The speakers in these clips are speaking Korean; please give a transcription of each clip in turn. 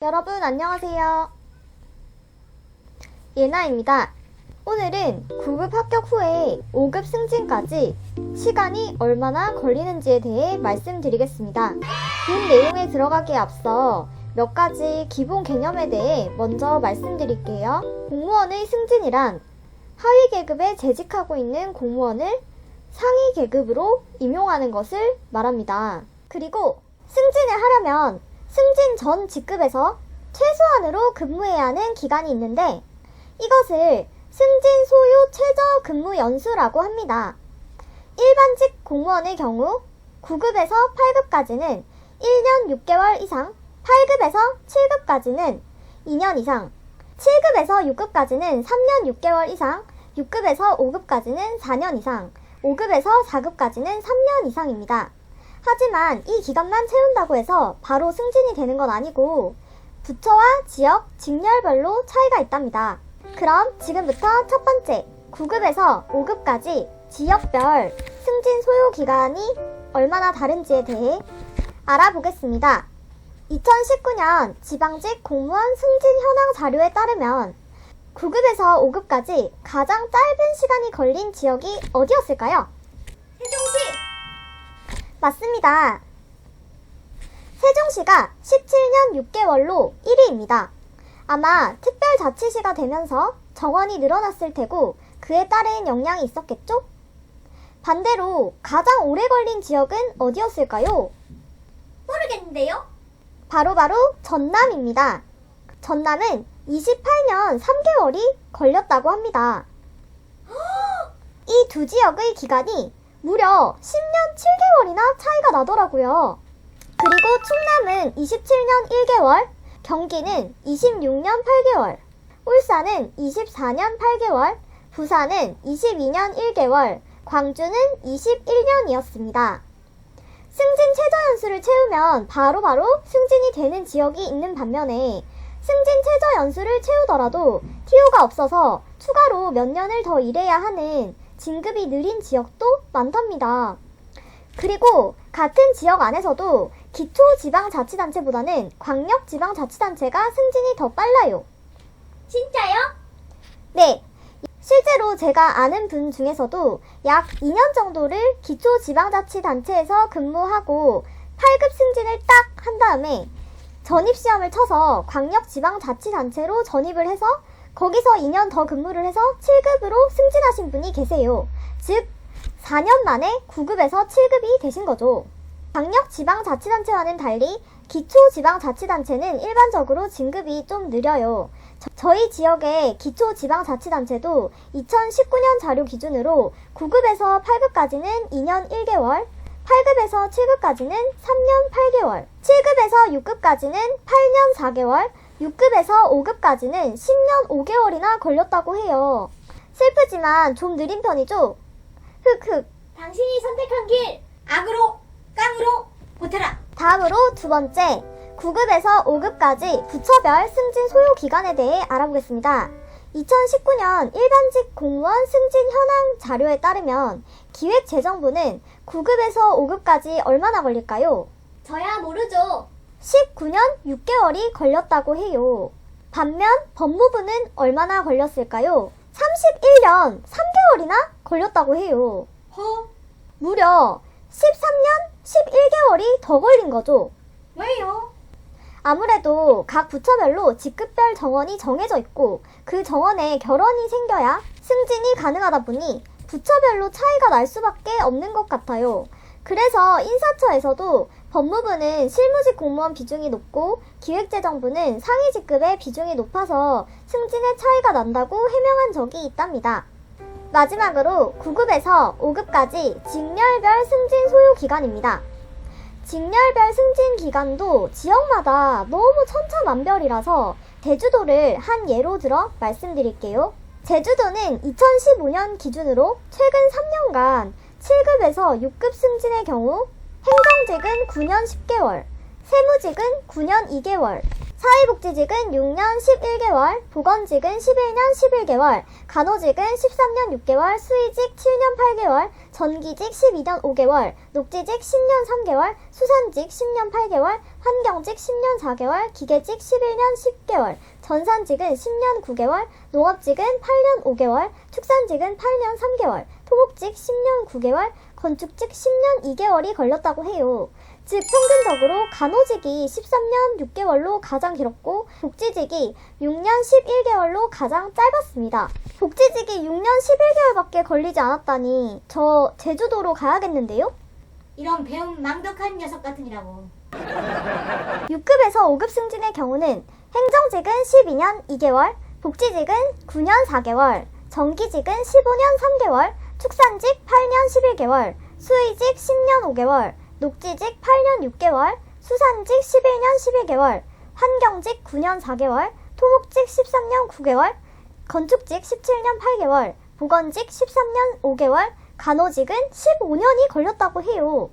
여러분 안녕하세요. 예나입니다. 오늘은 9급 합격 후에 5급 승진까지 시간이 얼마나 걸리는지에 대해 말씀드리겠습니다. 본 내용에 들어가기에 앞서 몇 가지 기본 개념에 대해 먼저 말씀드릴게요. 공무원의 승진이란 하위 계급에 재직하고 있는 공무원을 상위 계급으로 임용하는 것을 말합니다. 그리고 승진을 하려면 승진 전 직급에서 최소한으로 근무해야 하는 기간이 있는데 이것을 승진 소요 최저 근무 연수라고 합니다. 일반직 공무원의 경우 9급에서 8급까지는 1년 6개월 이상, 8급에서 7급까지는 2년 이상, 7급에서 6급까지는 3년 6개월 이상, 6급에서 5급까지는 4년 이상, 5급에서 4급까지는 3년 이상입니다. 하지만 이 기간만 채운다고 해서 바로 승진이 되는 건 아니고 부처와 지역, 직렬별로 차이가 있답니다. 그럼 지금부터 첫 번째 9급에서 5급까지 지역별 승진 소요 기간이 얼마나 다른지에 대해 알아보겠습니다. 2019년 지방직 공무원 승진 현황 자료에 따르면 9급에서 5급까지 가장 짧은 시간이 걸린 지역이 어디였을까요? 세종시! 맞습니다. 세종시가 17년 6개월로 1위입니다. 아마 특별자치시가 되면서 정원이 늘어났을 테고 그에 따른 영향이 있었겠죠? 반대로 가장 오래 걸린 지역은 어디였을까요? 모르겠는데요? 바로바로 전남입니다. 전남은 28년 3개월이 걸렸다고 합니다. 이 두 지역의 기간이 무려 10년 7개월이나 차이가 나더라고요. 그리고 충남은 27년 1개월, 경기는 26년 8개월, 울산은 24년 8개월, 부산은 22년 1개월, 광주는 21년이었습니다. 승진 최저 연수를 채우면 바로바로 승진이 되는 지역이 있는 반면에 승진 최저 연수를 채우더라도 TO가 없어서 추가로 몇 년을 더 일해야 하는 진급이 느린 지역도 많답니다. 그리고 같은 지역 안에서도 기초지방자치단체보다는 광역지방자치단체가 승진이 더 빨라요. 진짜요? 네. 실제로 제가 아는 분 중에서도 약 2년 정도를 기초지방자치단체에서 근무하고 8급 승진을 딱 한 다음에 전입시험을 쳐서 광역지방자치단체로 전입을 해서 거기서 2년 더 근무를 해서 7급으로 승진하신 분이 계세요. 즉 4년 만에 9급에서 7급이 되신 거죠. 광역지방자치단체와는 달리 기초지방자치단체는 일반적으로 진급이 좀 느려요. 저희 지역의 기초지방자치단체도 2019년 자료 기준으로 9급에서 8급까지는 2년 1개월, 8급에서 7급까지는 3년 8개월, 7급에서 6급까지는 8년 4개월, 6급에서 5급까지는 10년 5개월이나 걸렸다고 해요. 슬프지만 좀 느린 편이죠? 흑흑. 당신이 선택한 길 악으로 깡으로 버텨라. 다음으로 두 번째 9급에서 5급까지 부처별 승진 소요 기간에 대해 알아보겠습니다. 2019년 일반직 공무원 승진 현황 자료에 따르면 기획재정부는 9급에서 5급까지 얼마나 걸릴까요? 저야 모르죠. 19년 6개월이 걸렸다고 해요. 반면 법무부는 얼마나 걸렸을까요? 31년 3개월이나 걸렸다고 해요. 무려 13년 11개월이 더 걸린 거죠. 왜요? 아무래도 각 부처별로 직급별 정원이 정해져 있고 그 정원에 결혼이 생겨야 승진이 가능하다 보니 부처별로 차이가 날 수밖에 없는 것 같아요. 그래서 인사처에서도 법무부는 실무직 공무원 비중이 높고 기획재정부는 상위 직급의 비중이 높아서 승진의 차이가 난다고 해명한 적이 있답니다. 마지막으로 9급에서 5급까지 직렬별 승진 소요 기간입니다. 직렬별 승진 기간도 지역마다 너무 천차만별이라서 제주도를 한 예로 들어 말씀드릴게요. 제주도는 2015년 기준으로 최근 3년간 7급에서 6급 승진의 경우 행정직은 9년 10개월, 세무직은 9년 2개월, 사회복지직은 6년 11개월, 보건직은 11년 11개월, 간호직은 13년 6개월, 수의직 7년 8개월, 전기직 12년 5개월, 녹지직 10년 3개월, 수산직 10년 8개월, 환경직 10년 4개월, 기계직 11년 10개월, 전산직은 10년 9개월, 농업직은 8년 5개월, 축산직은 8년 3개월, 토목직 10년 9개월, 건축직 10년 2개월이 걸렸다고 해요. 즉 평균적으로 간호직이 13년 6개월로 가장 길었고 복지직이 6년 11개월로 가장 짧았습니다. 복지직이 6년 11개월밖에 걸리지 않았다니 저 제주도로 가야겠는데요? 이런 배움 망덕한 녀석 같으니라고. 6급에서 5급 승진의 경우는 행정직은 12년 2개월, 복지직은 9년 4개월, 전기직은 15년 3개월, 축산직 8년 11개월, 수의직 10년 5개월, 녹지직 8년 6개월, 수산직 11년 11개월, 환경직 9년 4개월, 토목직 13년 9개월, 건축직 17년 8개월, 보건직 13년 5개월, 간호직은 15년이 걸렸다고 해요.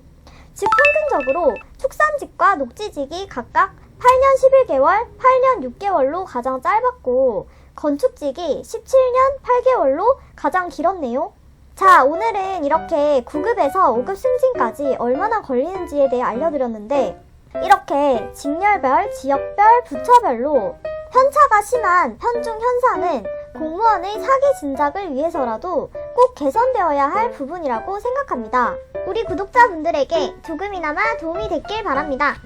즉 평균적으로 축산직과 녹지직이 각각 8년 11개월, 8년 6개월로 가장 짧았고 건축직이 17년 8개월로 가장 길었네요. 자, 오늘은 이렇게 9급에서 5급 승진까지 얼마나 걸리는지에 대해 알려드렸는데 이렇게 직렬별, 지역별, 부처별로 편차가 심한 편중 현상은 공무원의 사기 진작을 위해서라도 꼭 개선되어야 할 부분이라고 생각합니다. 우리 구독자분들에게 조금이나마 도움이 됐길 바랍니다.